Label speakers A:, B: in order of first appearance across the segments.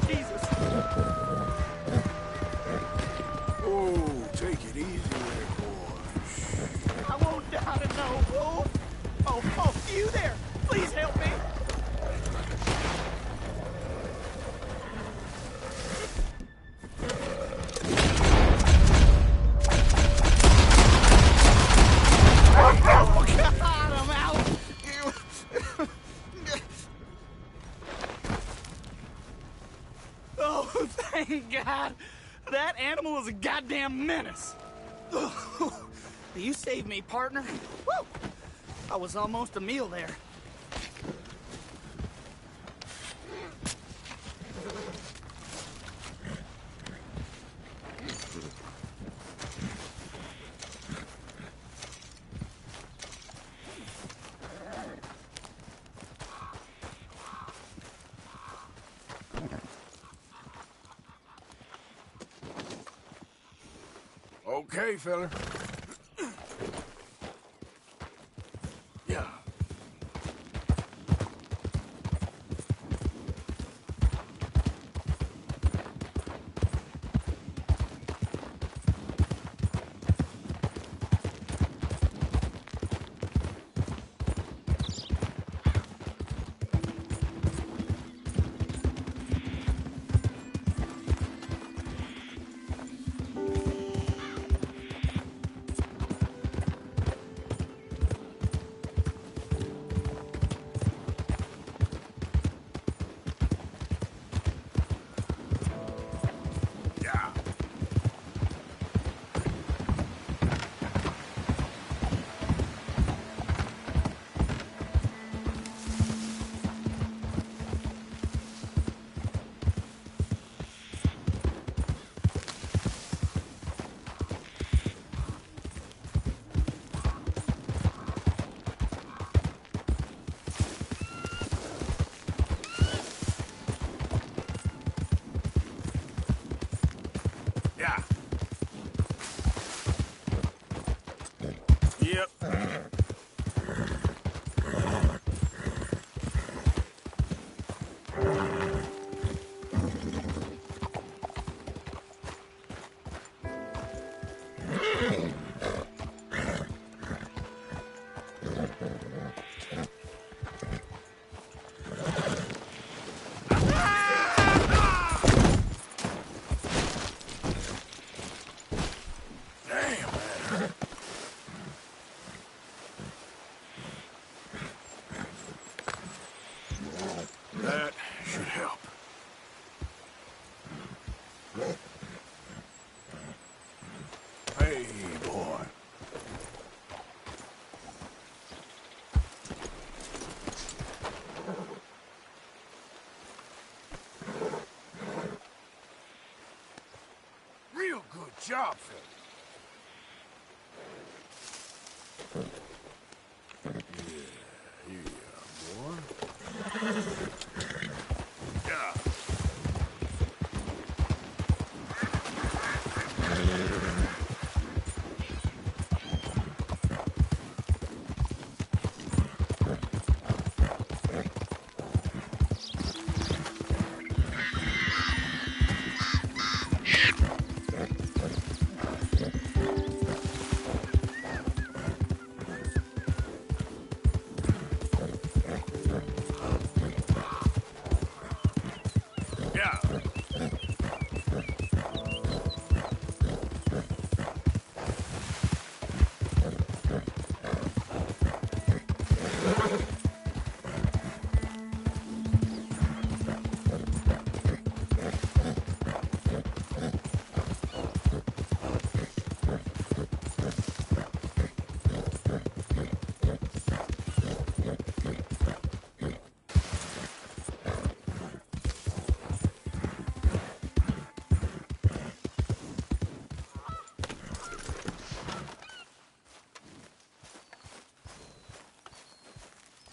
A: Jesus.
B: Oh, take it easy there, boy.
A: I won't die to know, Wolf. Oh, you there. Please help me. Oh, God, I'm out. Oh, thank God. That animal is a goddamn menace. You saved me, partner. Woo! I was almost a meal there.
B: Okay, fella. Yeah. Yeah. Yep. That should help. Hey, boy. Real good job, fella. Yeah, boy. Yeah. Yeah.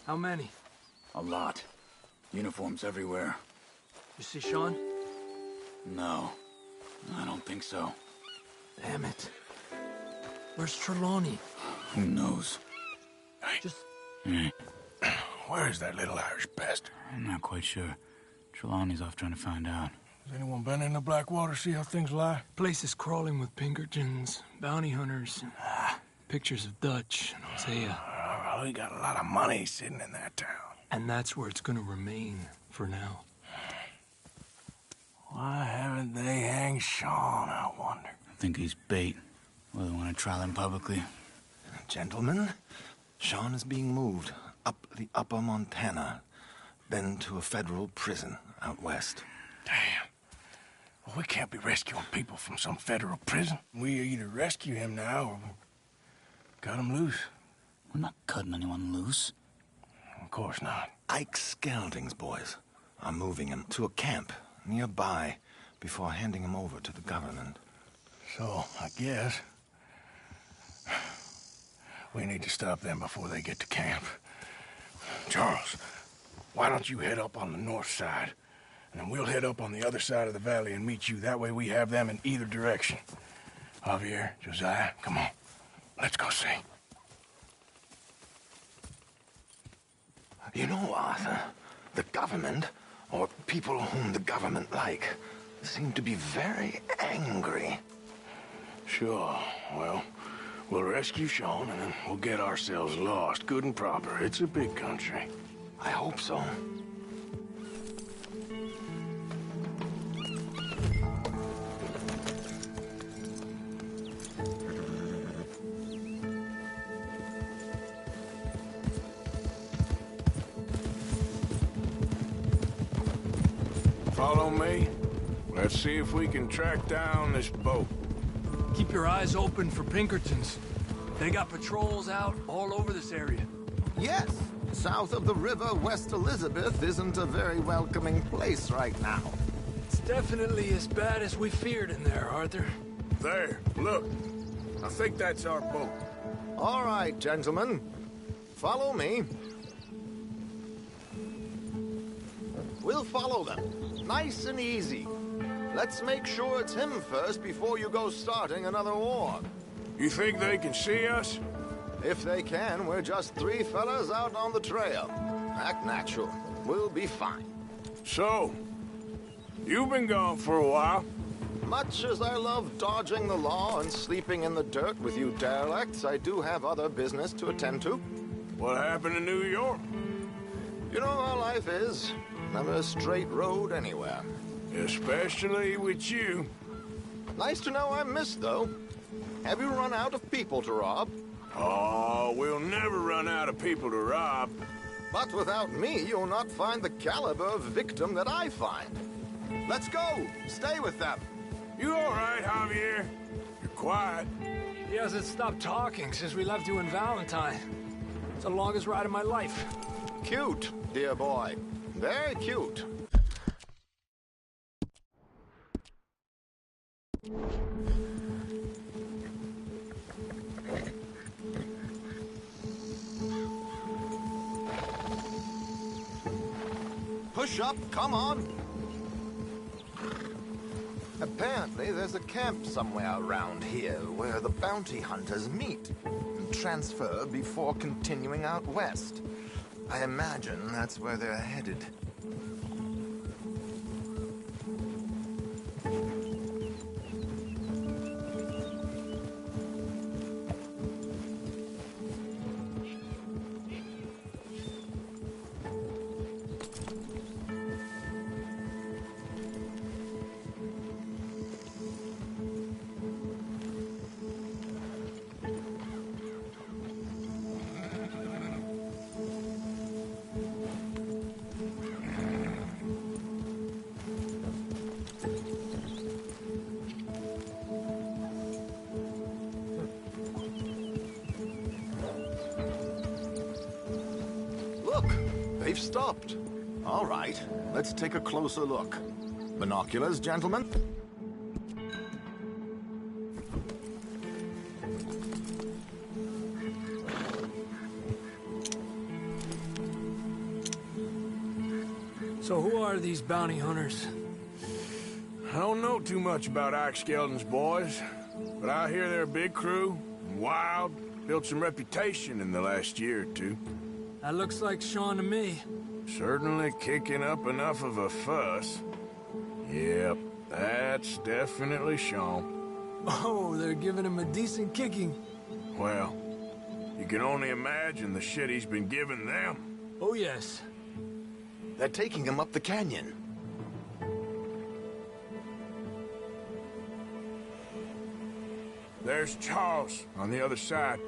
C: How many?
A: A lot. Uniforms everywhere.
C: You see Sean?
A: No, I don't think so.
C: Damn it. Where's Trelawney?
A: Who knows?
C: Just...
B: Where is that little Irish bastard?
A: I'm not quite sure. Trelawney's off trying to find out.
B: Has anyone been in the Blackwater, see how things lie?
C: Place is crawling with Pinkertons, bounty hunters, pictures of Dutch and Hosea.
B: We got a lot of money sitting in that town.
C: And that's where it's gonna remain for now.
B: Why haven't they hanged Sean, I wonder?
A: I think he's bait. Well, they want to trial him publicly.
D: Gentlemen, Sean is being moved up the upper Montana, then to a federal prison out west.
B: Damn. Well, we can't be rescuing people from some federal prison. We either rescue him now or cut him loose.
A: We're not cutting anyone loose.
B: Of course not.
D: Ike Skelding's boys are moving him to a camp nearby before handing him over to the government.
B: So, I guess we need to stop them before they get to camp. Charles, why don't you head up on the north side, and then we'll head up on the other side of the valley and meet you. That way we have them in either direction. Javier, Josiah, come on. Let's go see.
D: You know, Arthur, the government, or people whom the government like, seem to be very angry.
B: Sure. Well, we'll rescue Sean, and then we'll get ourselves lost, good and proper. It's a big country.
D: I hope so.
B: Follow me. Let's see if we can track down this boat.
C: Keep your eyes open for Pinkertons. They got patrols out all over this area.
E: Yes. South of the river, West Elizabeth isn't a very welcoming place right now.
C: It's definitely as bad as we feared in there, Arthur.
B: There, look. I think that's our boat.
E: All right, gentlemen. Follow me. We'll follow them. Nice and easy. Let's make sure it's him first before you go starting another war.
B: You think they can see us?
E: If they can, we're just three fellas out on the trail. Act natural. We'll be fine.
B: So, you've been gone for a while.
E: Much as I love dodging the law and sleeping in the dirt with you derelicts, I do have other business to attend to.
B: What happened in New York?
E: You know how life is. Never a straight road anywhere.
B: Especially with you.
E: Nice to know I'm missed, though. Have you run out of people to rob?
B: Oh, we'll never run out of people to rob.
E: But without me, you'll not find the caliber of victim that I find. Let's go! Stay with them!
B: You all right, Javier? You're quiet.
C: He hasn't stopped talking since we left you in Valentine. It's the longest ride of my life.
E: Cute, dear boy. Very cute. Push up, come on! Apparently, there's a camp somewhere around here where the bounty hunters meet and transfer before continuing out west. I imagine that's where they're headed. Look, they've stopped. All right, let's take a closer look. Binoculars, gentlemen?
C: So who are these bounty hunters?
B: I don't know too much about Ike Skelding's boys, but I hear they're a big crew, wild, built some reputation in the last year or two.
C: That looks like Sean to me.
B: Certainly kicking up enough of a fuss. Yep, that's definitely Sean.
C: Oh, they're giving him a decent kicking.
B: Well, you can only imagine the shit he's been giving them.
C: Oh, yes.
E: They're taking him up the canyon.
B: There's Charles on the other side.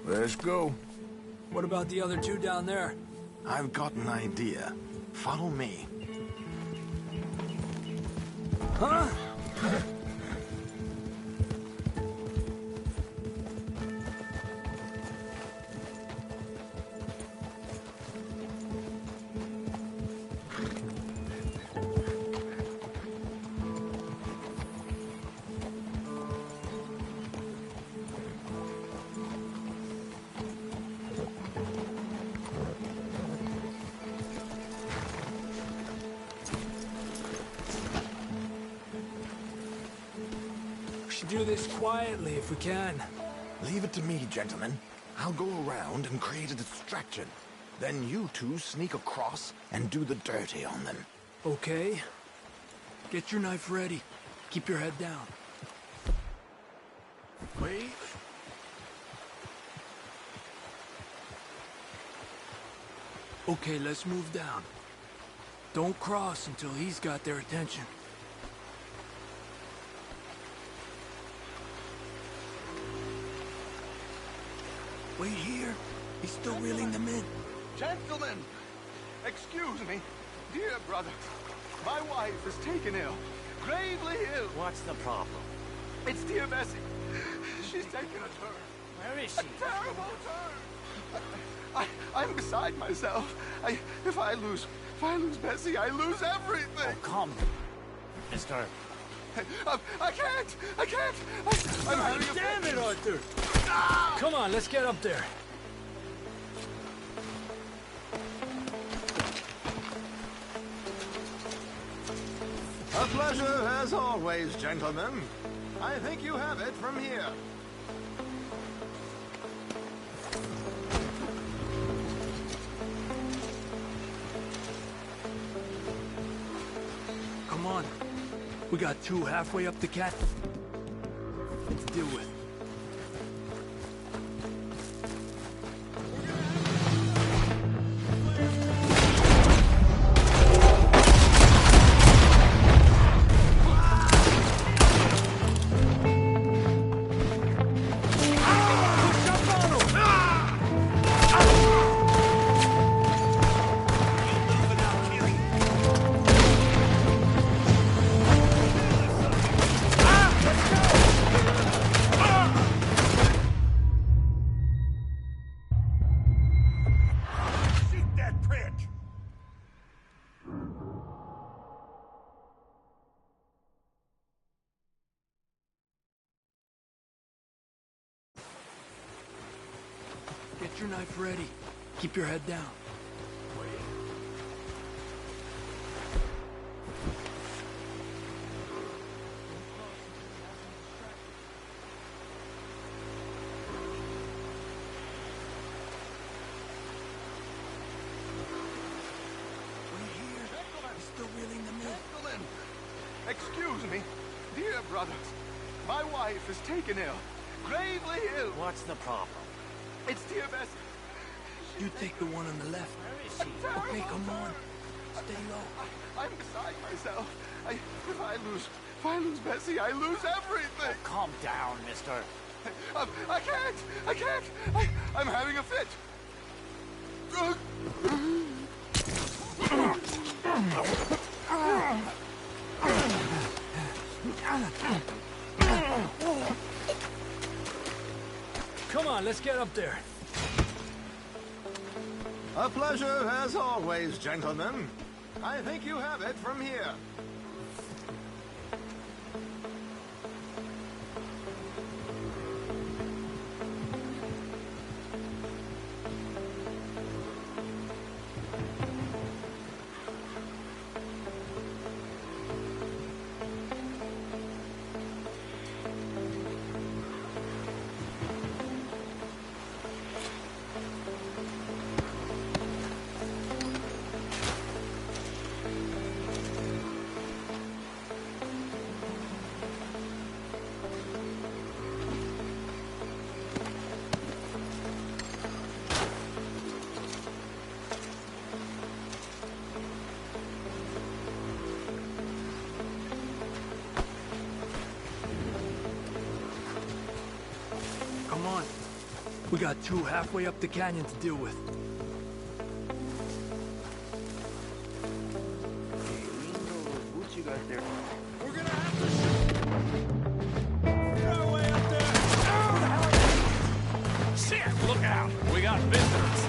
B: Let's go.
C: What about the other two down there?
E: I've got an idea. Follow me.
C: Huh? We should do this quietly if we can.
E: Leave it to me, gentlemen. I'll go around and create a distraction. Then you two sneak across and do the dirty on them.
C: Okay. Get your knife ready. Keep your head down. Wait. Okay, let's move down. Don't cross until he's got their attention. Wait here. He's still reeling them in.
F: Gentlemen, excuse me. Dear brother, my wife is taken ill. Gravely ill.
A: What's the problem?
F: It's dear Bessie. She's taken a turn.
A: Where is she?
F: A terrible turn. I'm beside myself. If I lose Bessie, I lose everything.
A: Calm, mister.
F: I can't. I'm having a
C: Damn it, Arthur! Come on, let's get up there.
E: A pleasure as always, gentlemen. I think you have it from here.
C: Come on. We got two halfway up the cat. Let's deal with it. Get your knife ready. Keep your head down.
F: Gentlemen, excuse me. Dear brothers, my wife is taken ill. Gravely ill.
A: What's the problem?
F: It's dear Bessie.
C: You take the one on the left.
A: Where is she?
C: Okay, come on. Stay low.
F: I'm beside myself. If I lose Bessie, I lose everything.
A: Calm down, mister.
F: I can't. I'm having a fit.
C: Come on, let's get up there.
E: A pleasure as always, gentlemen. I think you have it from here.
C: on. We got two halfway up the canyon to deal with.
G: What you got there?
C: We're gonna have to shoot. Throw way up there.
A: Shit, look out. We got visitors.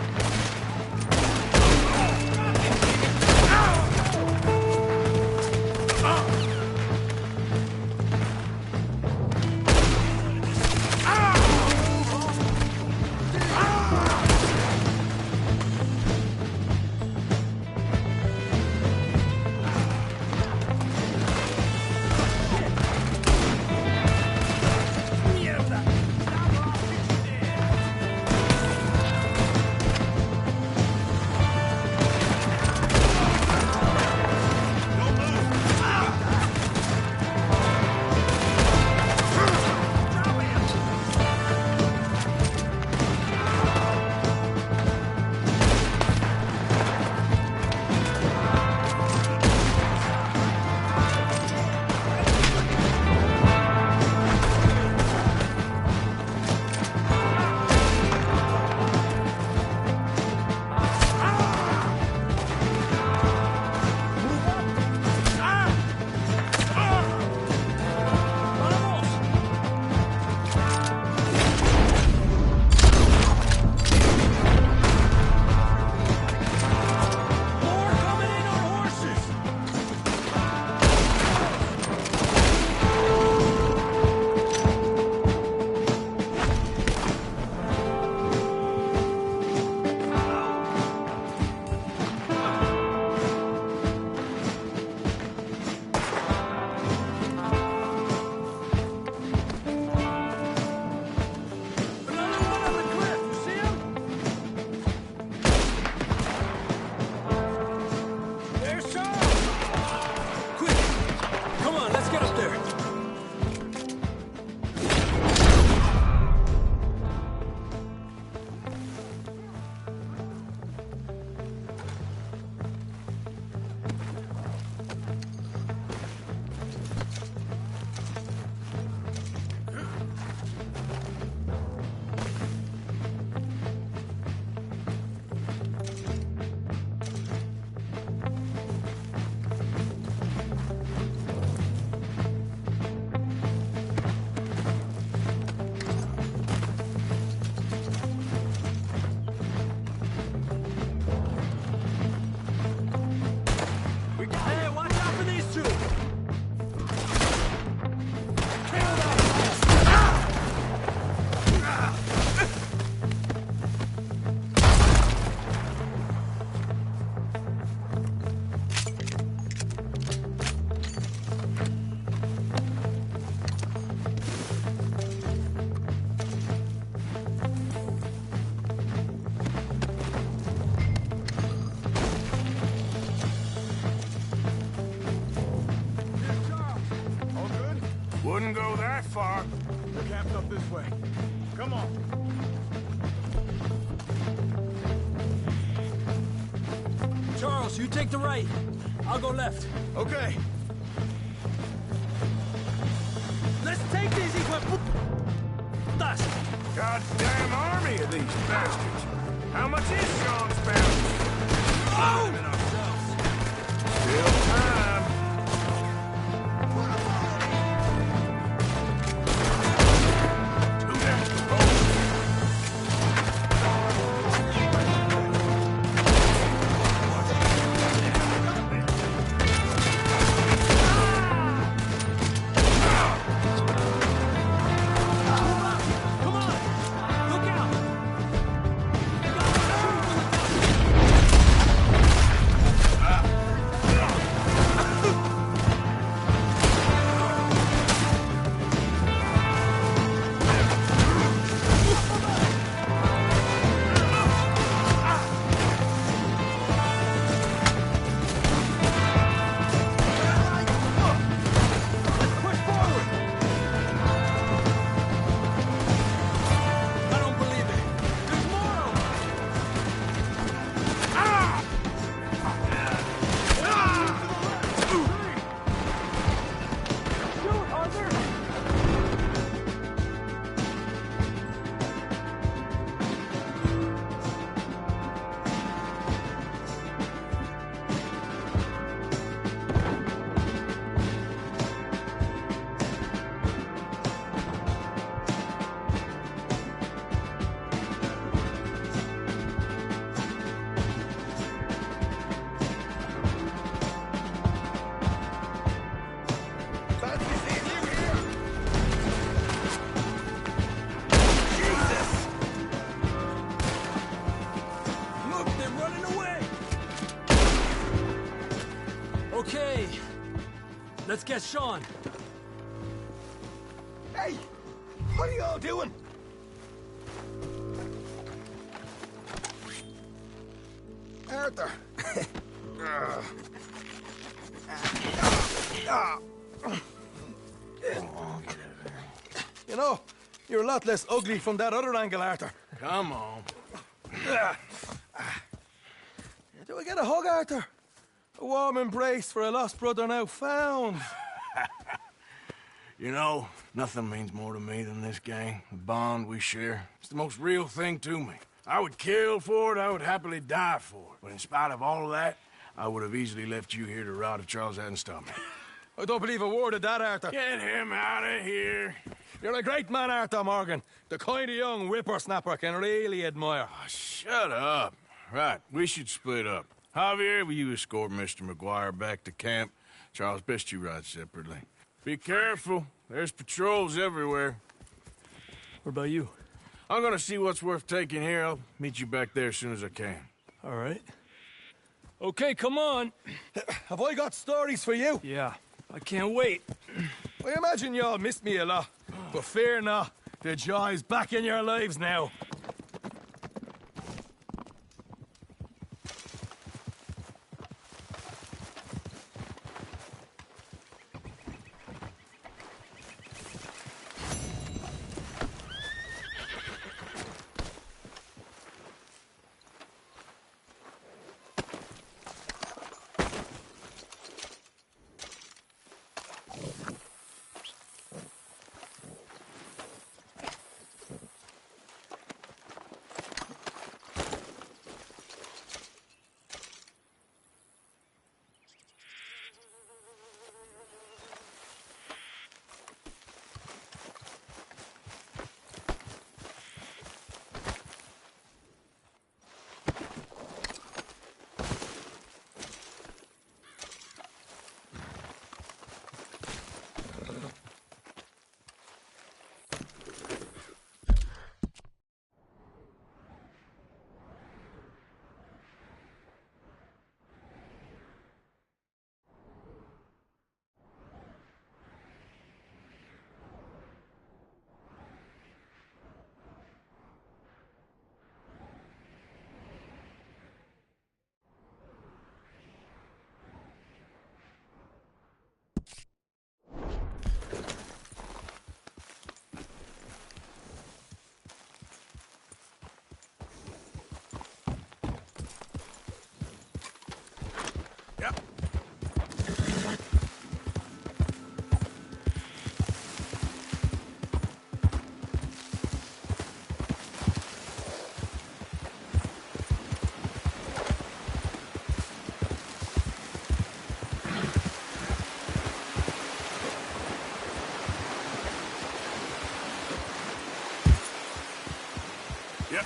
B: Wouldn't go that far.
F: We're camped up this way. Come on.
C: Charles, you take the right. I'll go left.
F: Okay.
C: Let's take these us.
B: Goddamn army of these bastards. How much is Sean's bounty?
C: Oh!
B: Still time.
C: Let's get Sean.
F: Hey! What are you all doing?
B: Arthur.
F: You know, you're a lot less ugly from that other angle, Arthur.
B: Come on.
F: Do I get a hug, Arthur? A warm embrace for a lost brother now found.
B: You know, nothing means more to me than this gang, the bond we share. It's the most real thing to me. I would kill for it, I would happily die for it. But in spite of all of that, I would have easily left you here to rot if Charles hadn't stopped me.
F: I don't believe a word of that, Arthur.
B: Get him out of here.
F: You're a great man, Arthur Morgan. The kind of young whippersnapper can really admire.
B: Oh, shut up. Right, we should split up. Javier, will you escort Mr. McGuire back to camp? Charles, best you ride separately. Be careful. There's patrols everywhere.
C: What about you?
B: I'm gonna see what's worth taking here. I'll meet you back there as soon as I can.
C: All right. Okay, come on.
F: Have I got stories for you?
C: Yeah, I can't wait.
F: I imagine y'all missed me a lot. But fear not, the joy's back in your lives now.
B: Yep.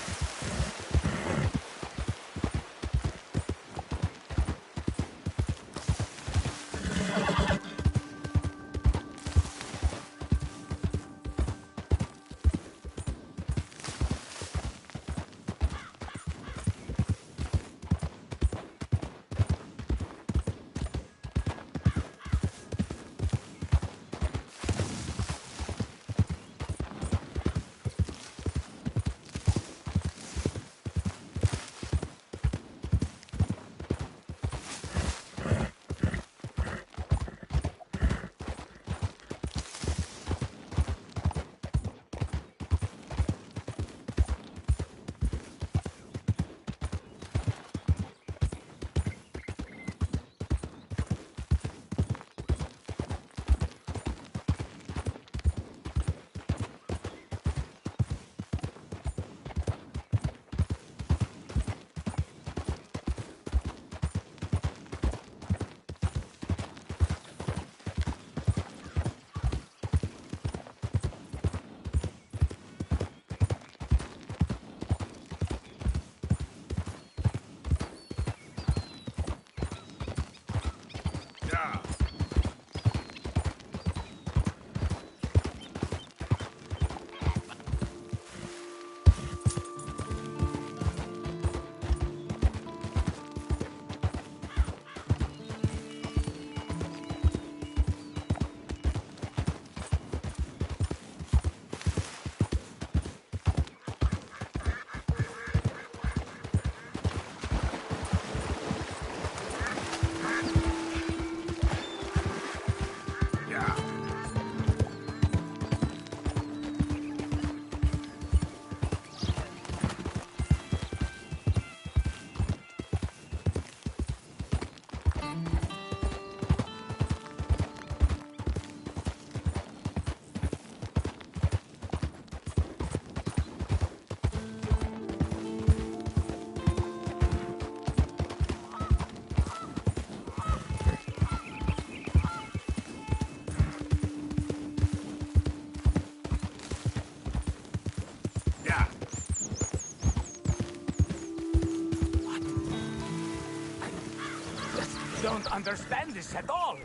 A: understand this at all.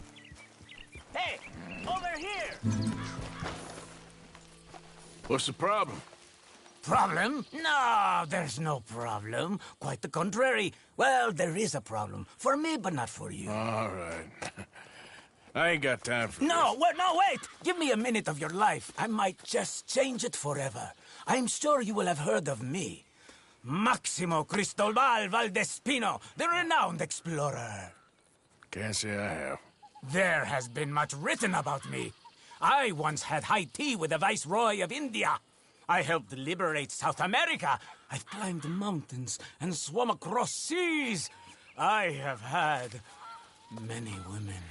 A: Hey, over here!
B: What's the problem?
A: Problem? No, there's no problem. Quite the contrary. Well, there is a problem. For me, but not for you.
B: All right. I ain't got time for
A: No,
B: this.
A: wait! Give me a minute of your life. I might just change it forever. I'm sure you will have heard of me. Maximo Cristobal Valdespino, the renowned explorer.
B: Can't say I have.
A: There has been much written about me. I once had high tea with the Viceroy of India. I helped liberate South America. I've climbed mountains and swum across seas. I have had many women.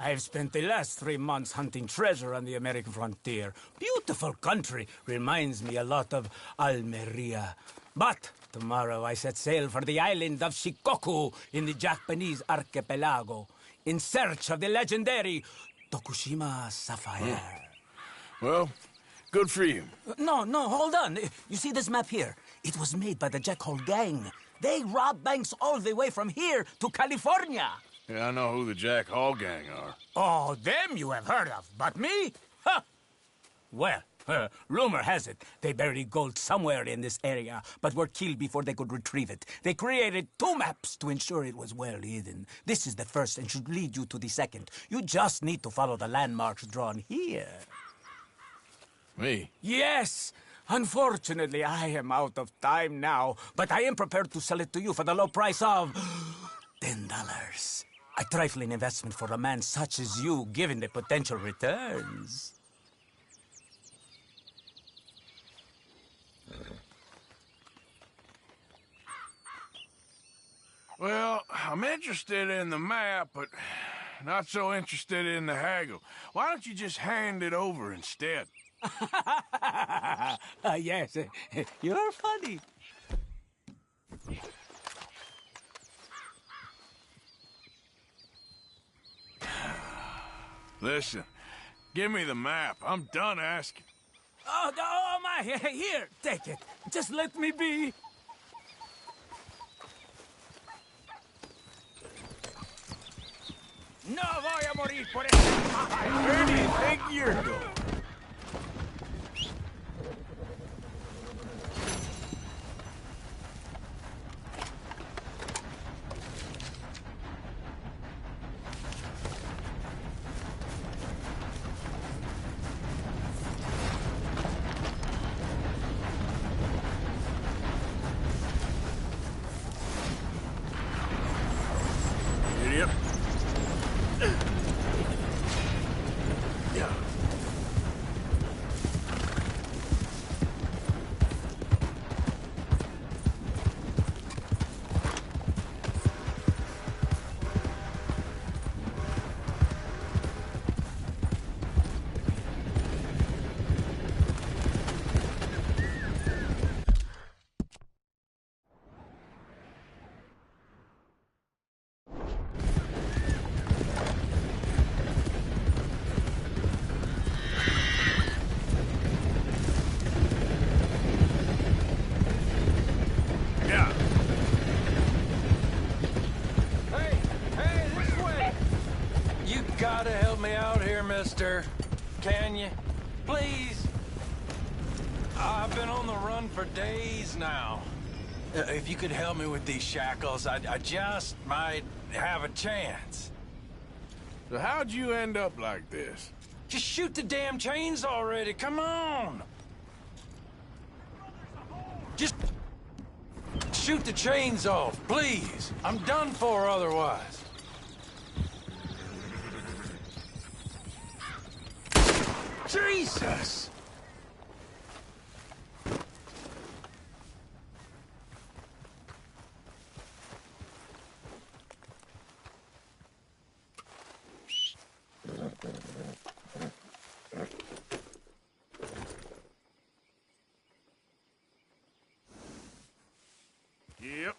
A: I've spent the last 3 months hunting treasure on the American frontier. Beautiful country. Reminds me a lot of Almeria. But tomorrow I set sail for the island of Shikoku in the Japanese archipelago in search of the legendary Tokushima Sapphire.
B: Well, good for you.
A: No, hold on. You see this map here? It was made by the Jack Hole gang. They rob banks all the way from here to California.
B: Yeah, I know who the Jack Hall gang are.
A: Oh, them you have heard of, but me? Huh. Well, rumor has it they buried gold somewhere in this area, but were killed before they could retrieve it. They created 2 maps to ensure it was well hidden. This is the first and should lead you to the second. You just need to follow the landmarks drawn here.
B: Me?
A: Yes! Unfortunately, I am out of time now, but I am prepared to sell it to you for the low price of $10. A trifling investment for a man such as you, given the potential returns.
B: Well, I'm interested in the map, but not so interested in the haggle. Why don't you just hand it over instead?
A: Yes, you're funny.
B: Listen, give me the map. I'm done asking.
A: Oh my, here, take it. Just let me be. No voy a morir por este.
B: Where do you think you're going? Idiot. Yeah. Yeah.
C: Hey, this way! You gotta help me out here, mister. Can you? Please? I've been on the run for days now. If you could help me with these shackles, I just might have a chance.
B: So how'd you end up like this?
C: Just shoot the damn chains already, come on! Just shoot the chains off, please. I'm done for otherwise. Jesus!
B: Yep.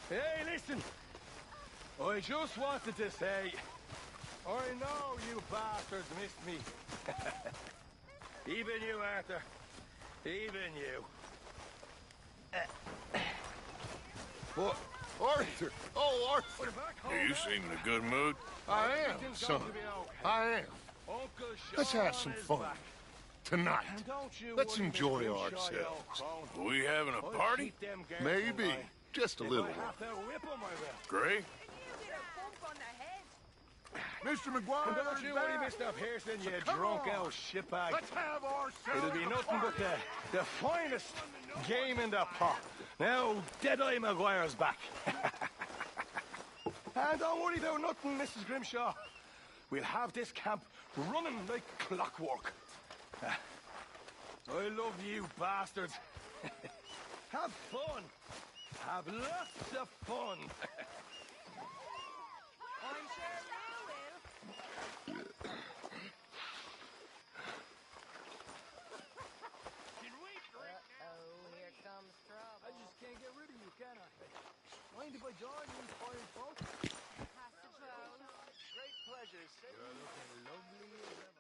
C: Hey, listen. I just wanted to say, I know you bastards missed me. Even you, Arthur. Even you.
F: What? Arthur! Oh, Arthur!
B: You seem in a good mood.
F: I am, son. I am. Let's have some fun. Tonight. Let's enjoy ourselves.
B: Are we having a party?
F: Maybe. Just a little one.
B: Gray?
F: Mr. McGuire,
C: Don't you worry, Mr. Pearson, you drunk old shitbag.
F: Let's have ourselves.
C: It'll be nothing but the finest game in the pot. Now, Deadeye Maguire's back. And don't worry about nothing, Mrs. Grimshaw. We'll have this camp running like clockwork. I love you bastards. Have fun. Have lots of fun.
H: I'm sure you will. Uh-oh, here comes trouble.
C: I just can't get rid of you, can I? Mind if I join these fine folk?
H: I suppose.
C: Great pleasure, sir. You're looking lovely as ever.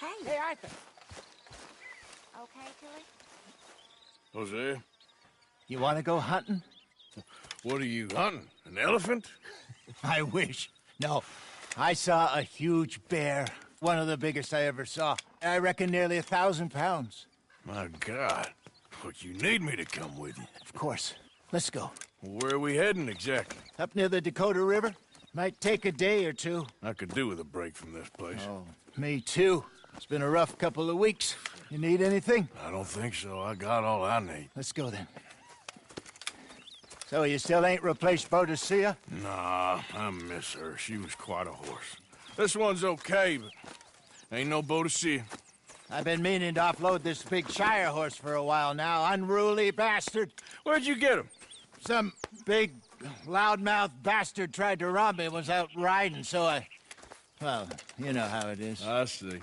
A: Hey, Arthur.
H: Okay, Tilly?
B: Jose,
I: You want to go hunting?
B: what are you hunting? An elephant?
I: I wish. No, I saw a huge bear. One of the biggest I ever saw. I reckon nearly 1,000 pounds.
B: My God. But you need me to come with you.
I: Of course. Let's go.
B: Where are we heading exactly?
I: Up near the Dakota River. Might take a day or two.
B: I could do with a break from this place.
I: Oh, me too. It's been a rough couple of weeks. You need anything?
B: I don't think so. I got all I need.
I: Let's go then. So you still ain't replaced Boadicea?
B: Nah, I miss her. She was quite a horse. This one's okay, but ain't no Boadicea.
I: I've been meaning to offload this big Shire horse for a while now. Unruly bastard.
B: Where'd you get him?
I: Some big, loudmouth bastard tried to rob me. Was out riding, so I... Well, you know how it is.
B: I see.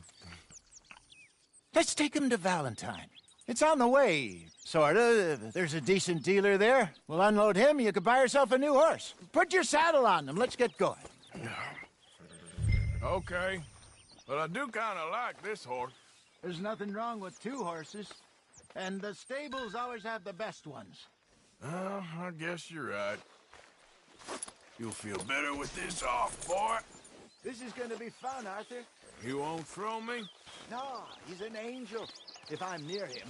I: Let's take him to Valentine. It's on the way, sorta. There's a decent dealer there. We'll unload him, you could buy yourself a new horse. Put your saddle on them, let's get going.
B: Okay. But I do kind of like this horse.
I: There's nothing wrong with two horses. And the stables always have the best ones.
B: Well, I guess you're right. You'll feel better with this off, boy.
I: This is gonna be fun, Arthur.
B: You won't throw me?
I: No, he's an angel. If I'm near him.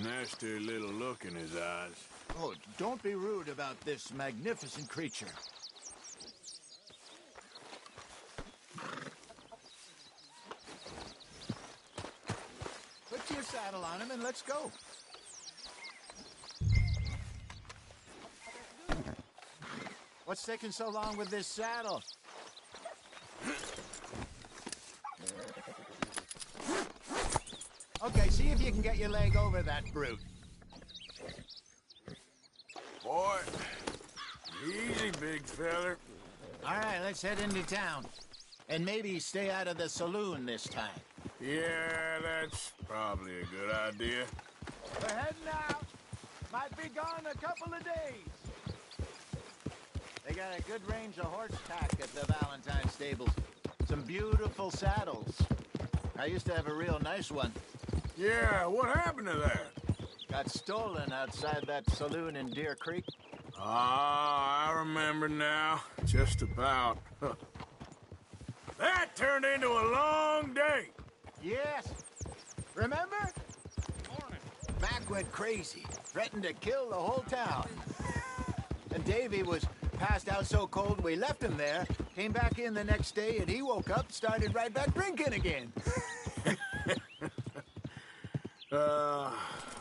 B: Nasty little look in his eyes.
I: Oh, don't be rude about this magnificent creature. Put your saddle on him and let's go. What's taking so long with this saddle? Okay, see if you can get your leg over that brute.
B: Boy, easy, big feller.
I: All right, let's head into town. And maybe stay out of the saloon this time.
B: Yeah, that's probably a good idea.
I: We're heading out. Might be gone a couple of days. They got a good range of horse tack at the Valentine stables. Some beautiful saddles. I used to have a real nice one.
B: Yeah, what happened to that?
I: Got stolen outside that saloon in Deer Creek.
B: Ah, I remember now. Just about. That turned into a long day.
I: Yes. Remember? Mac went crazy. Threatened to kill the whole town. And Davy was passed out so cold we left him there. Came back in the next day and he woke up, started right back drinking again.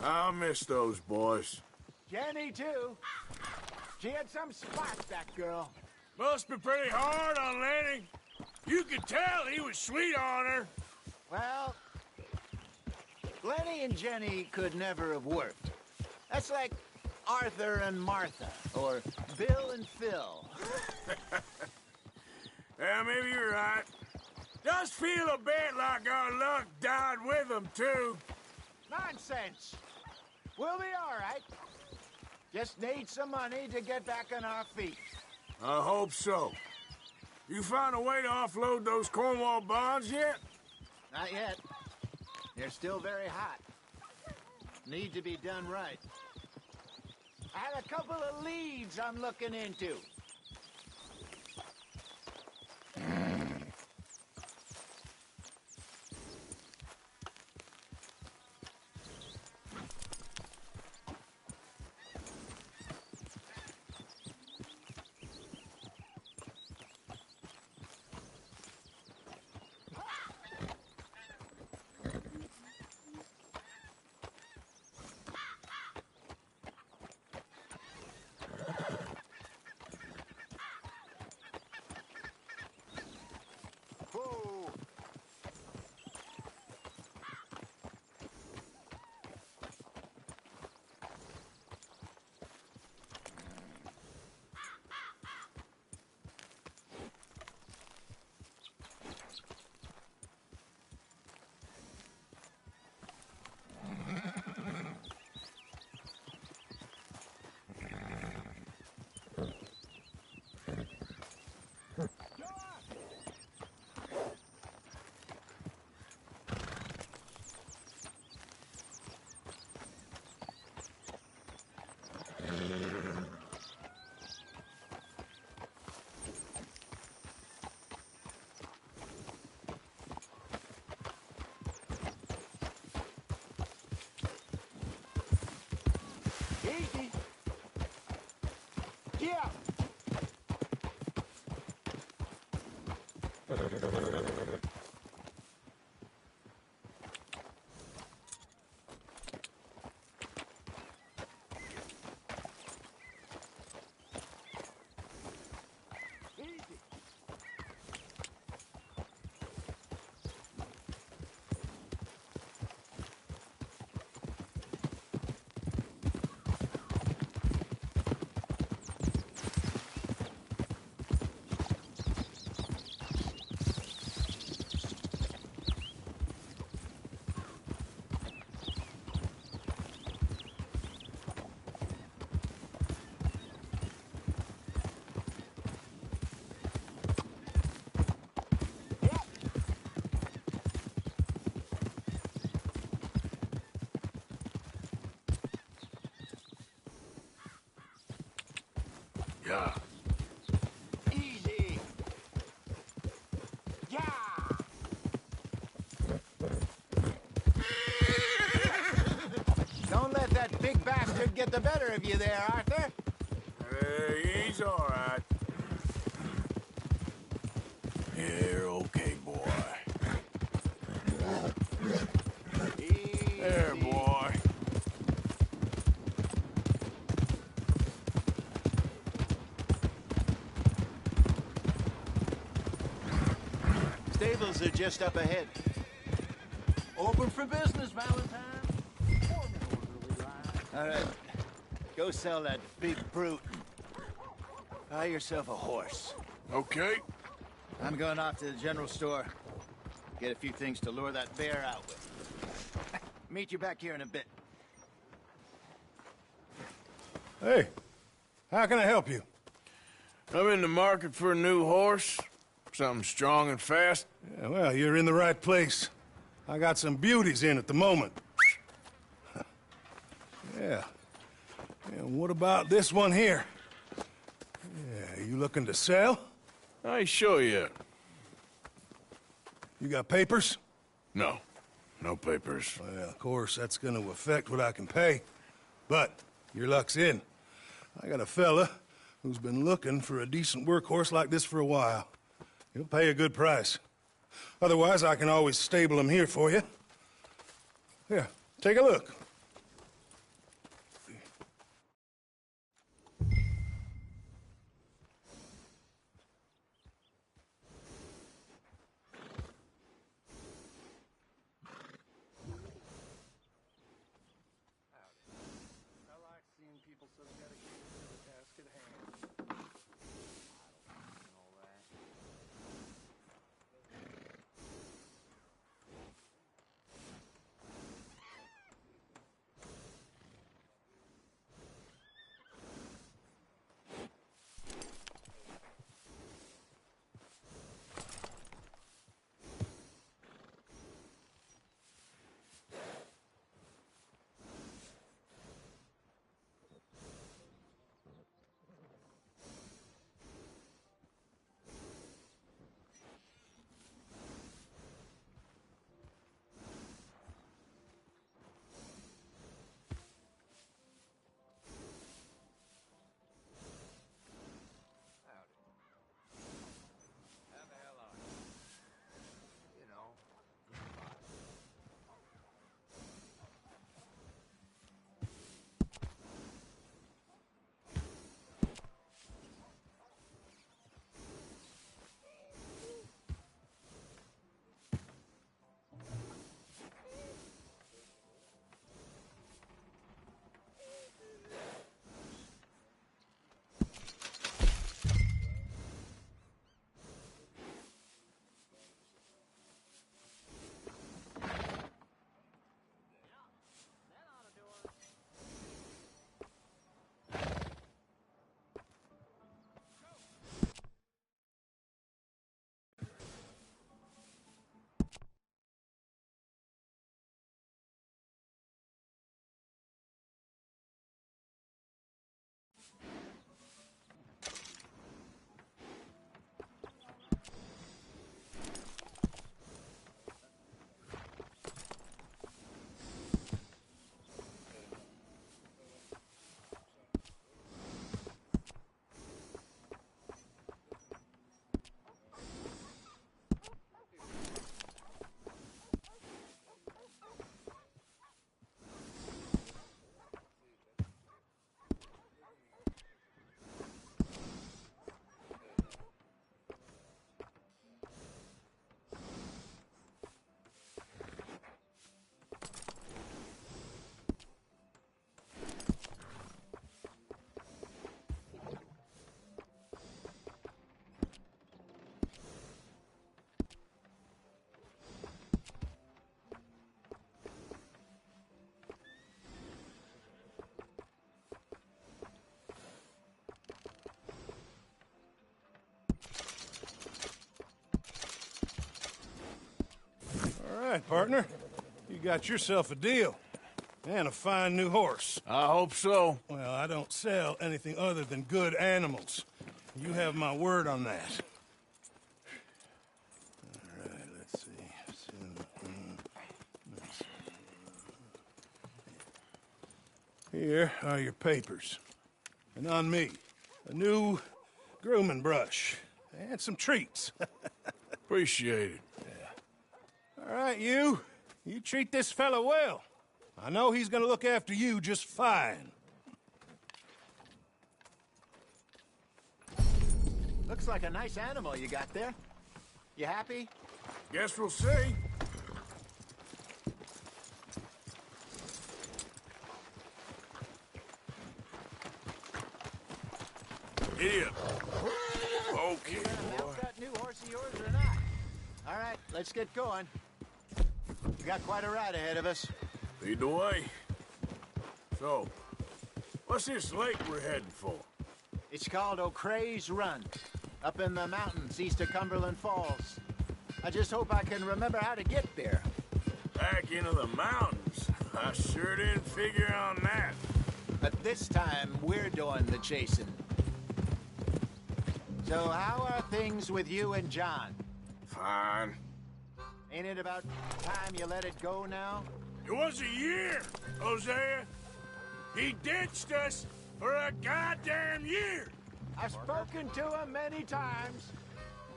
B: I'll miss those boys.
I: Jenny, too. She had some spark, that girl.
B: Must be pretty hard on Lenny. You could tell he was sweet on her.
I: Well, Lenny and Jenny could never have worked. That's like Arthur and Martha, or Bill and Phil.
B: Yeah, maybe you're right. Does feel a bit like our luck died with them, too.
I: Nonsense. We'll be all right. Just need some money to get back on our feet.
B: I hope so. You found a way to offload those Cornwall bonds yet?
I: Not yet. They're still very hot. Need to be done right. I have a couple of leads I'm looking into. Easy. Yeah. Easy.
B: Yeah.
I: Easy. Yeah. Don't let that big bastard get the better of you there, Arthur.
B: He's all right. You're okay, boy.
I: Easy.
B: There, boy.
I: Stables are just up ahead. Open for business, Valentine. All right. Go sell that big brute. Buy yourself a horse.
B: Okay.
I: I'm going off to the general store. Get a few things to lure that bear out with. Meet you back here in a bit.
B: Hey, how can I help you? I'm in the market for a new horse. Something strong and fast.
J: Yeah, well, you're in the right place. I got some beauties in at the moment. Yeah. And what about this one here? Yeah, you looking to sell?
B: I ain't sure yet.
J: You got papers?
B: No. No papers.
J: Well, of course, that's gonna affect what I can pay. But your luck's in. I got a fella who's been looking for a decent workhorse like this for a while. He'll pay a good price. Otherwise, I can always stable him here for you. Here, take a look. right, partner. You got yourself a deal. And a fine new horse.
B: I hope so.
J: Well, I don't sell anything other than good animals. You have my word on that. All right, let's see. Here are your papers. And on me, a new grooming brush. And some treats.
B: Appreciate it.
J: All right, you. You treat this fella well. I know he's gonna look after you just fine.
I: Looks like a nice animal you got there. You happy?
B: Guess we'll see. Idiot. Okay, boy.
I: Milk that new horse of yours or not? All right, let's get going. We got quite a ride ahead of us.
B: Lead the way. So, what's this lake we're heading for?
I: It's called O'Creagh's Run, up in the mountains east of Cumberland Falls. I just hope I can remember how to get there.
B: Back into the mountains? I sure didn't figure on that.
I: But this time, we're doing the chasing. So how are things with you and John?
B: Fine.
I: Ain't it about time you let it go now?
B: It was a year, Hosea. He ditched us for a goddamn year.
I: I've spoken to him many times.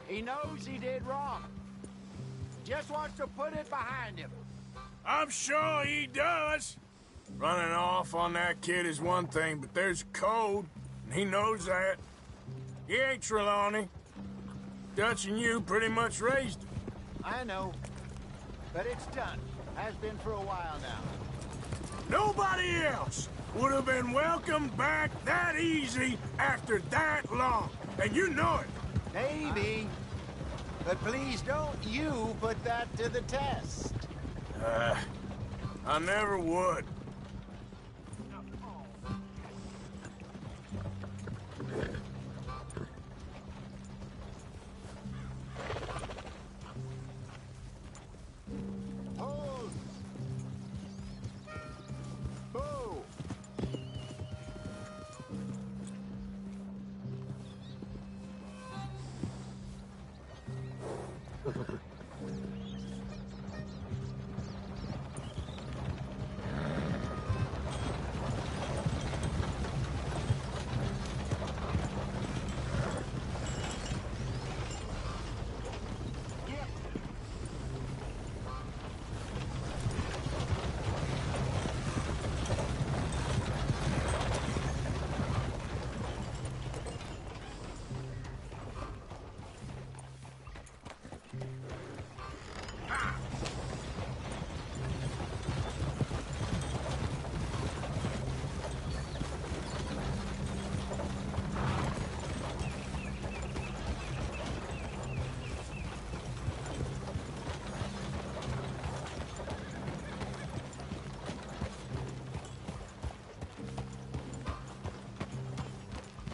I: He knows he did wrong. Just wants to put it behind him.
B: I'm sure he does. Running off on that kid is one thing, but there's code, and he knows that. He ain't Trelawney. Dutch and you pretty much raised him.
I: I know, but it's done. Has been for a while now.
B: Nobody else would have been welcomed back that easy after that long, and you know it.
I: Maybe, but please don't you put that to the test.
B: I never would.
I: Hold! Ho!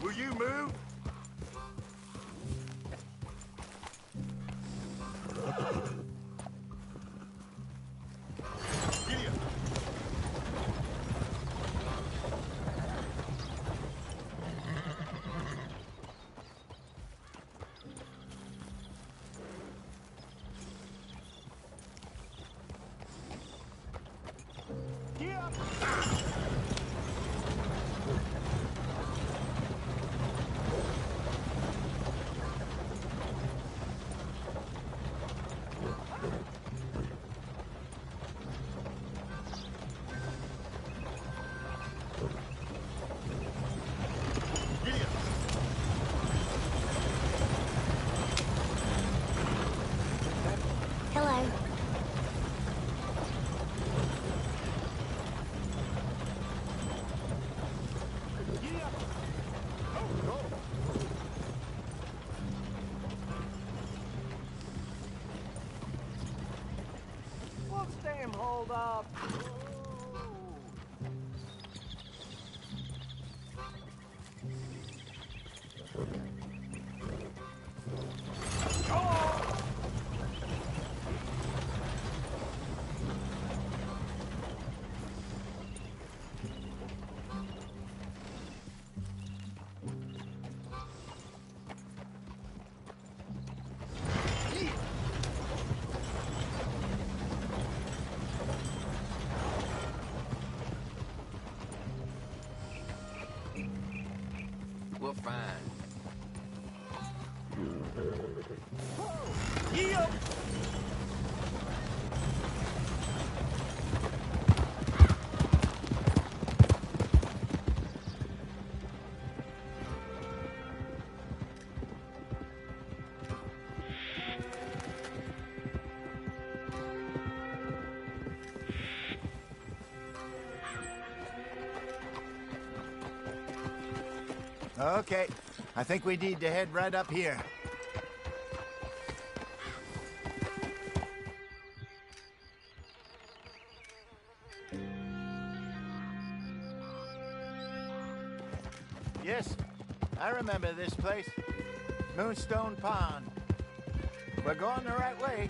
B: Will you move? Giddy up.
H: Hello.
I: What's damn hold up? Okay, I think we need to head right up here. Yes, I remember this place. Moonstone Pond. We're going the right way.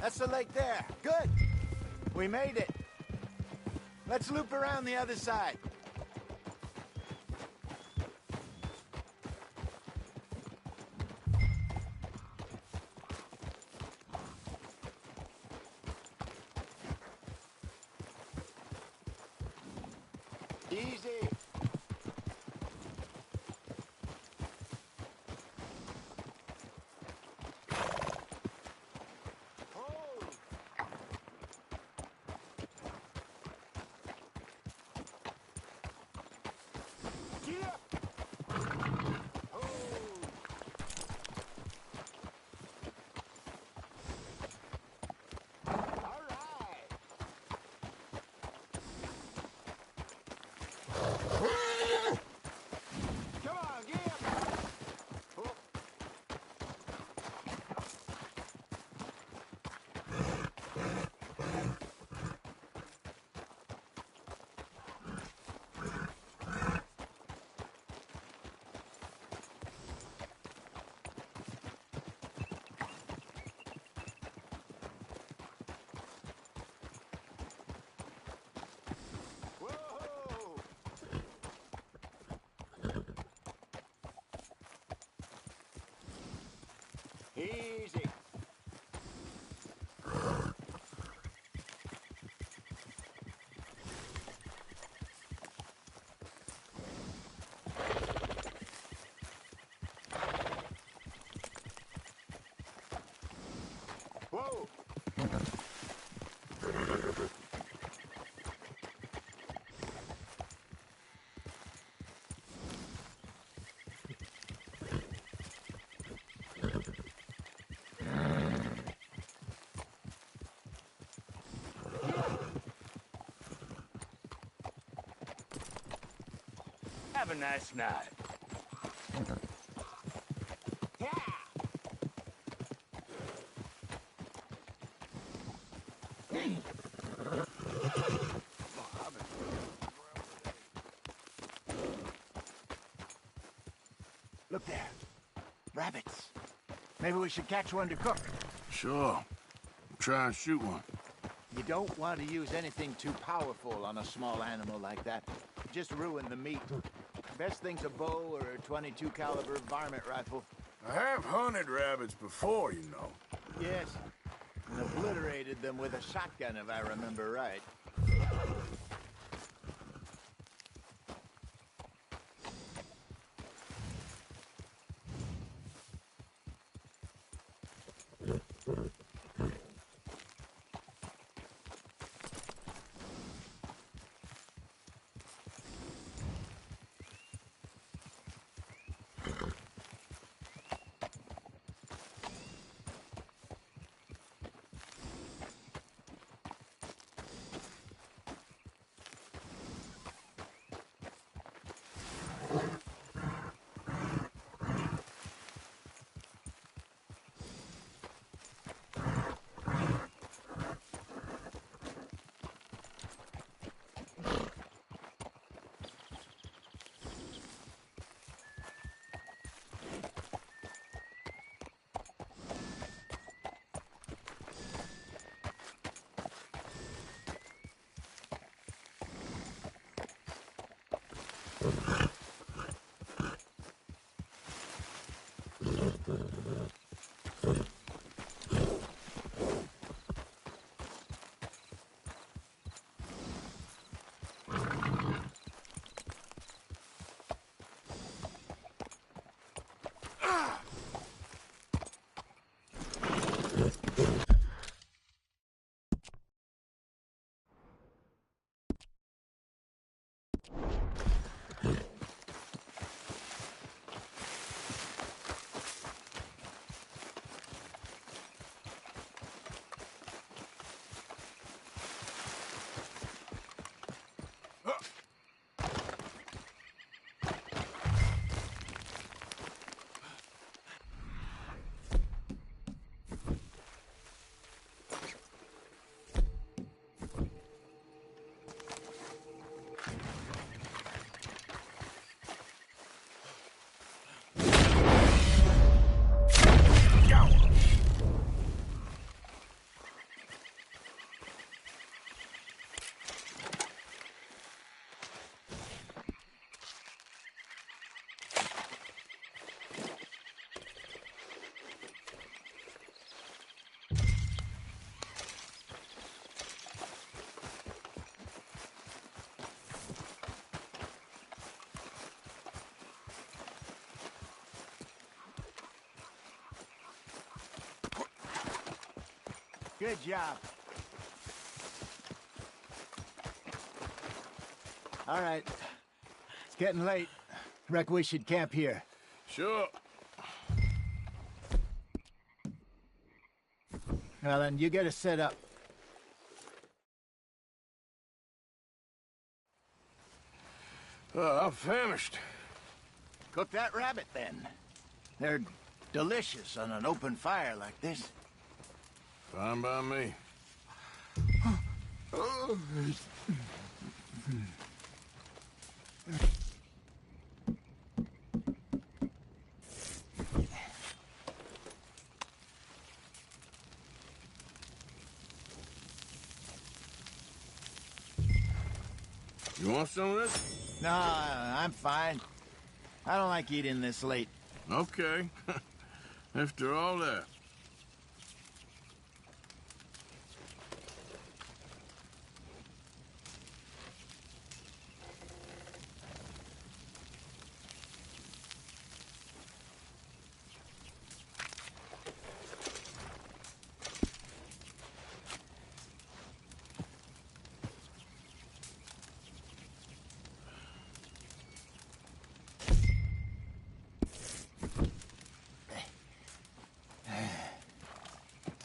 I: That's the lake there. Good. We made it. Let's loop around the other side. Easy. Easy. Whoa.
A: Have a nice night.
I: Look there. Rabbits. Maybe we should catch one to cook.
B: Sure. Try and shoot one.
I: You don't want to use anything too powerful on a small animal like that. Just ruin the meat. Best thing's a bow or a .22 caliber varmint rifle.
B: I have hunted rabbits before, you know.
I: Yes. And obliterated them with a shotgun, if I remember right. Good job. All right. It's getting late. Reckon we should camp here.
B: Sure.
I: Well, then, you get us set up.
B: I'm famished.
I: Cook that rabbit, then. They're delicious on an open fire like this.
B: Fine by me. You want some of this?
I: No, I'm fine. I don't like eating this late.
B: Okay. After all that.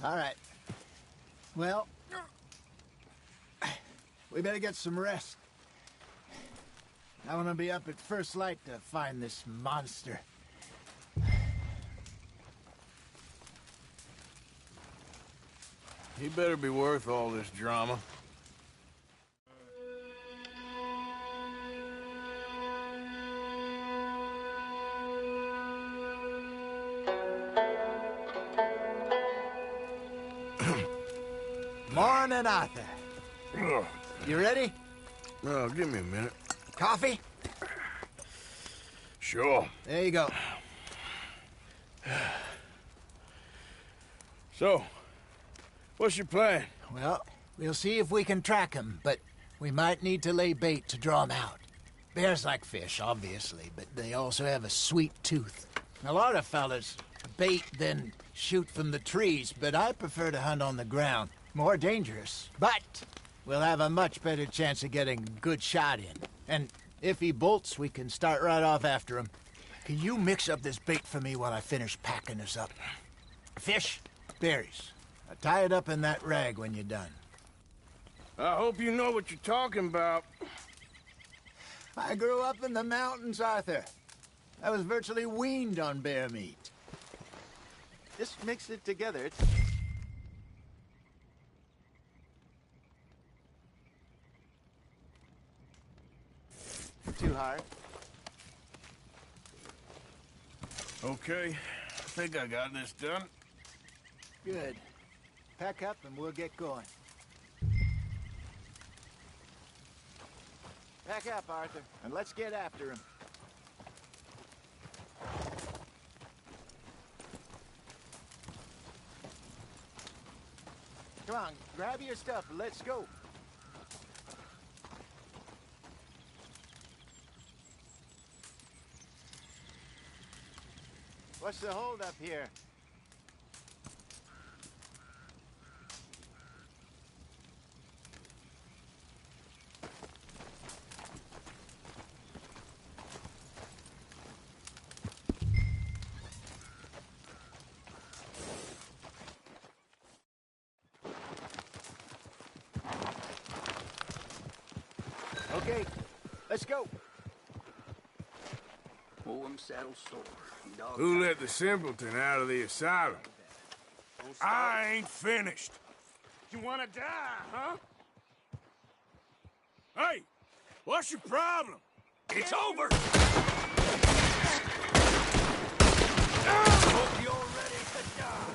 I: All right. Well, we better get some rest. I want to be up at first light to find this monster.
B: He better be worth all this drama.
I: Morning, Arthur. You ready?
B: No, give me a minute.
I: Coffee?
B: Sure.
I: There you go.
B: So, what's your plan?
I: Well, we'll see if we can track him, but we might need to lay bait to draw him out. Bears like fish, obviously, but they also have a sweet tooth. A lot of fellas bait, then shoot from the trees, but I prefer to hunt on the ground. More dangerous, but we'll have a much better chance of getting a good shot in. And if he bolts, we can start right off after him. Can you mix up this bait for me while I finish packing this up? Fish, berries. Tie it up in that rag when you're done.
B: I hope you know what you're talking about.
I: I grew up in the mountains, Arthur. I was virtually weaned on bear meat.
G: Just mix it together. It's... Too hard.
B: Okay, I think I got this done.
I: Good. Pack up and we'll get going. Pack up, Arthur, and let's get after him. Come on, grab your stuff and let's go. What's the hold up here? Okay, let's go.
G: Pull him saddle sore.
B: Who let the simpleton out of the asylum? I ain't finished. You wanna die, huh? Hey, what's your problem?
A: It's over!
I: Hope you're ready to die.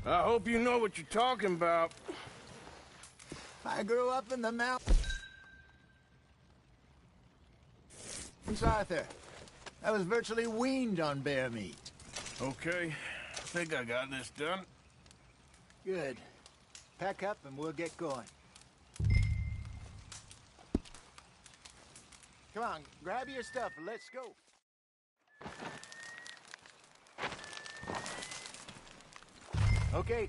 B: I hope you know what you're talking about.
I: I grew up in the mountains. Arthur, I was virtually weaned on bear meat.
B: Okay, I think I got this done.
I: Good. Pack up and we'll get going. Come on, grab your stuff and let's go. Okay,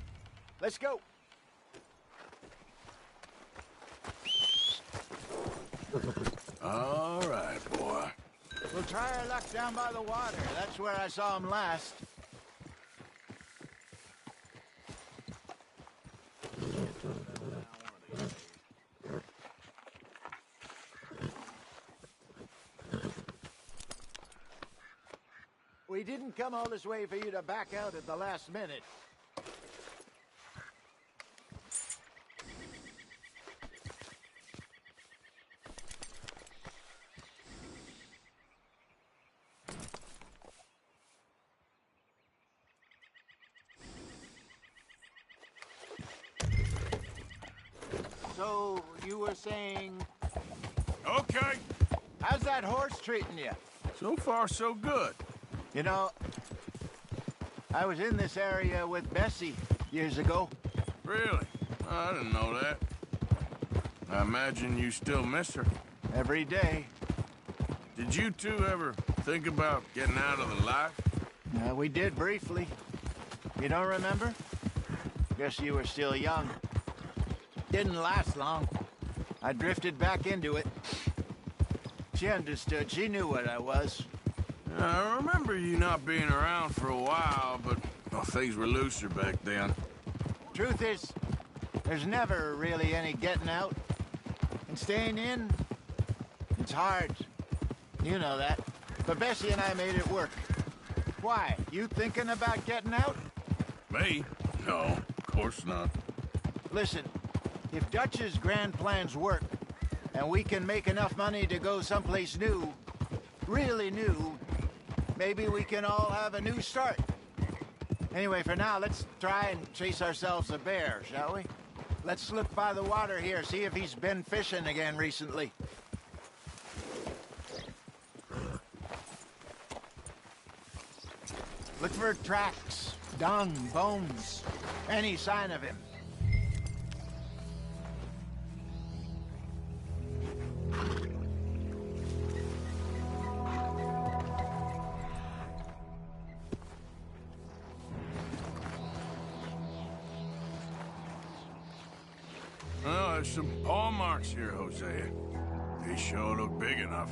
I: let's go.
B: All right, boy.
I: We'll try our luck down by the water. That's where I saw him last. We didn't come all this way for you to back out at the last minute. So, you were saying...
B: Okay.
I: How's that horse treating you?
B: So far, so good.
I: You know, I was in this area with Bessie years ago.
B: Really? I didn't know that. I imagine you still miss her.
I: Every day.
B: Did you two ever think about getting out of the life?
I: We did briefly. You don't remember? Guess you were still young. Didn't last long. I drifted back into it. She understood. She knew what I was.
B: I remember you not being around for a while, but well, things were looser back then.
I: Truth is, there's never really any getting out. And staying in, it's hard. You know that. But Bessie and I made it work. Why? You thinking about getting out?
B: Me? No, of course not.
I: Listen, if Dutch's grand plans work, and we can make enough money to go someplace new, really new, maybe we can all have a new start. Anyway, for now, let's try and chase ourselves a bear, shall we? Let's look by the water here, see if he's been fishing again recently. Look for tracks, dung, bones, any sign of him.
B: Well, there's some paw marks here, Hosea. They sure look big enough.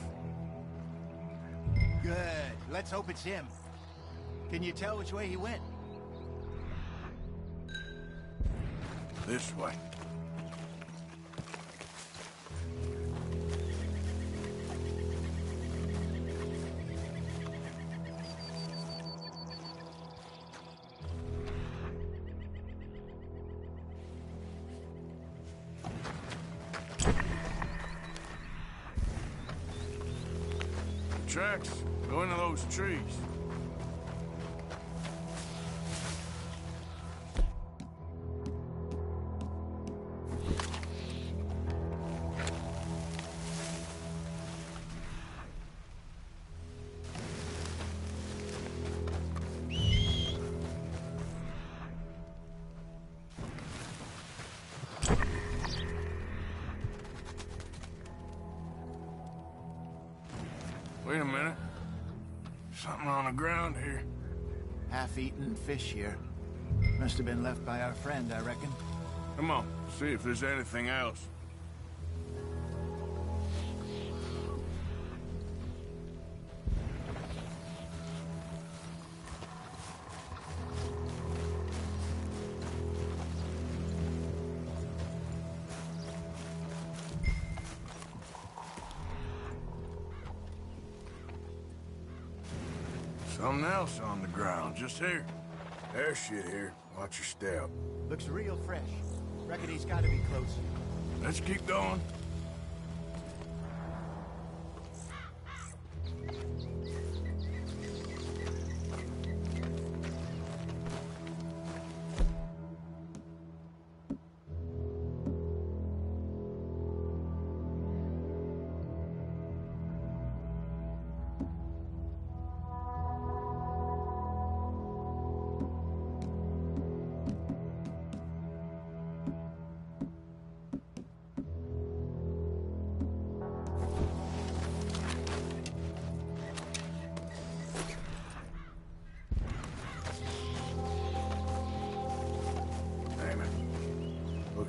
I: Good. Let's hope it's him. Can you tell which way he went?
B: This way. Tracks go into those trees. Wait a minute. Something on the ground here.
I: Half-eaten fish here. Must have been left by our friend, I reckon.
B: Come on, see if there's anything else. Something else on the ground, just here. There's shit here. Watch your step.
I: Looks real fresh. Reckon he's gotta be close.
B: Let's keep going.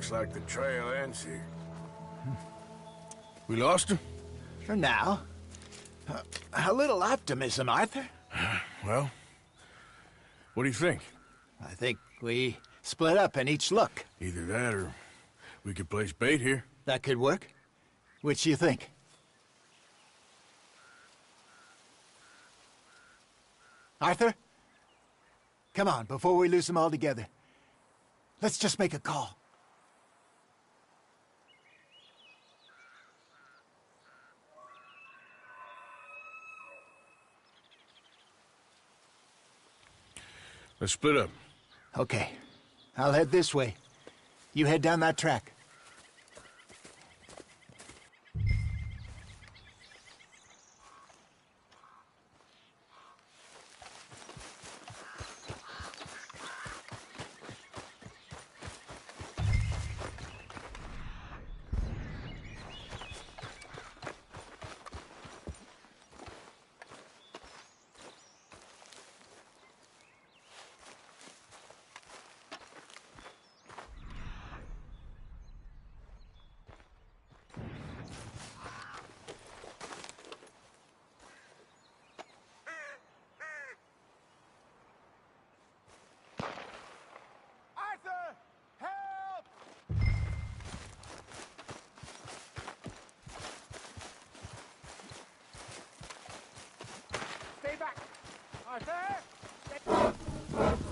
B: Looks like the trail ends here. We lost him?
I: For now. A little optimism, Arthur.
B: Well, what do you think?
I: I think we split up and each look.
B: Either that or we could place bait here.
I: That could work. Which do you think? Arthur? Come on, before we lose them all together. Let's just make a call.
B: Let's split up.
I: Okay. I'll head this way. You head down that track.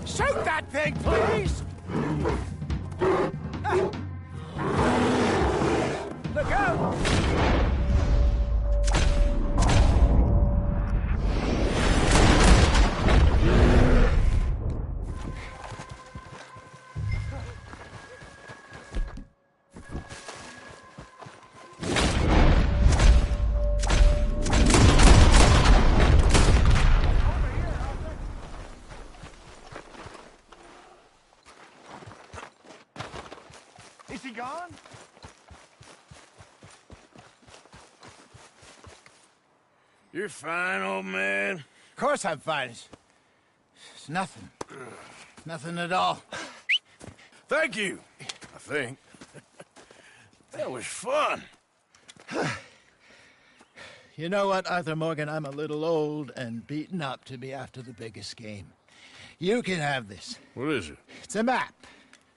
I: Shoot that thing, please! Look out! Is he gone?
B: You're fine, old man.
I: Of course I'm fine. It's nothing. Nothing at all.
B: Thank you, I think. That was fun.
I: You know what, Arthur Morgan? I'm a little old and beaten up to be after the biggest game. You can have this.
B: What is it?
I: It's a map.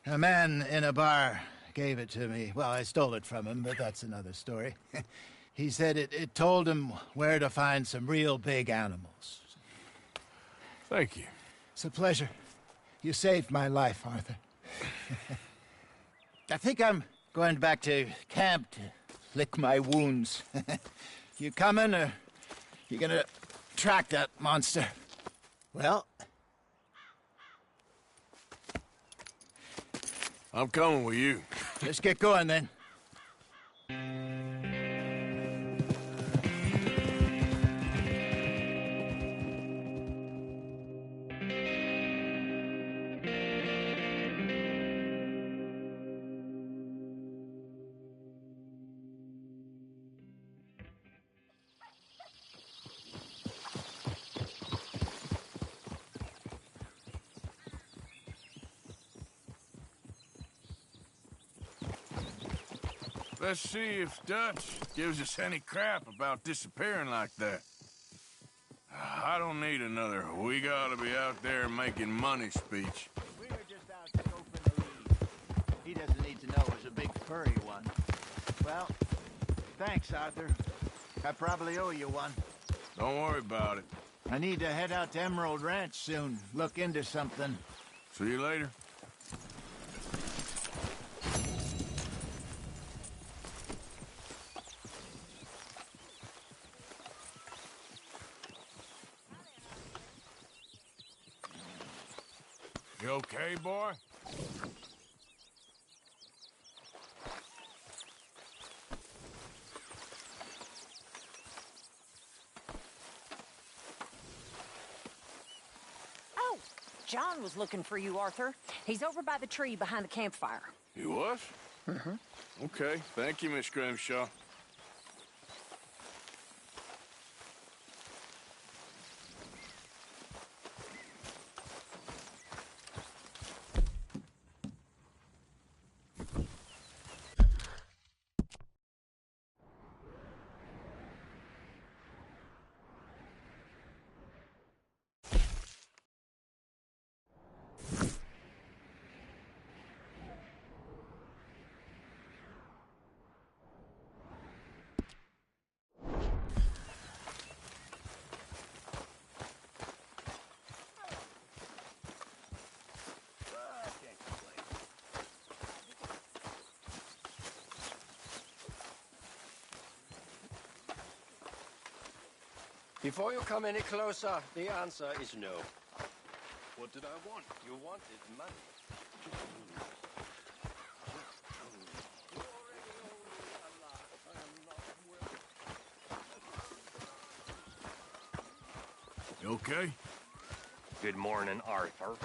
I: A man in a bar gave it to me. Well, I stole it from him, but that's another story. He said it told him where to find some real big animals.
B: Thank you.
I: It's a pleasure. You saved my life, Arthur. I think I'm going back to camp to lick my wounds. You coming, or you gonna track that monster? Well,
B: I'm coming with you.
I: let's get going then.
B: Let's see if Dutch gives us any crap about disappearing like that. I don't need another "we gotta be out there making money" speech.
I: We were just out scoping the lead. He doesn't need to know it was a big furry one. Well, thanks, Arthur. I probably owe you one.
B: Don't worry about it.
I: I need to head out to Emerald Ranch soon. Look into something.
B: See you later. You okay, boy?
K: Oh, John was looking for you, Arthur. He's over by the tree behind the campfire.
B: You was? Mm-hmm. Okay, thank you, Miss Grimshaw.
L: Before you come any closer, the answer is no. What did I want? You wanted money.
B: You okay?
L: Good morning, Arthur.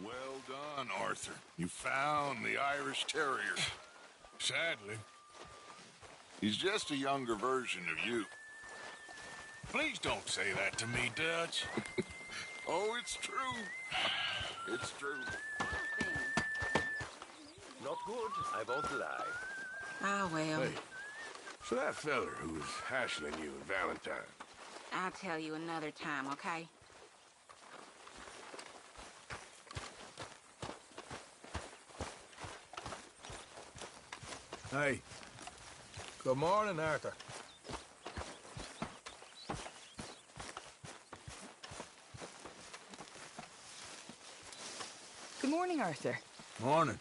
M: Well done, Arthur. You found the Irish Terrier. Sadly, he's just a younger version of you.
B: Please don't say that to me, Dutch.
M: Oh, it's true. It's true.
L: Not good, I won't lie.
N: Ah, well.
B: Hey, so that feller who was hassling you in Valentine.
N: I'll tell you another time, okay?
B: Hey.
C: Good morning, Arthur.
K: Good morning, Arthur.
B: Morning.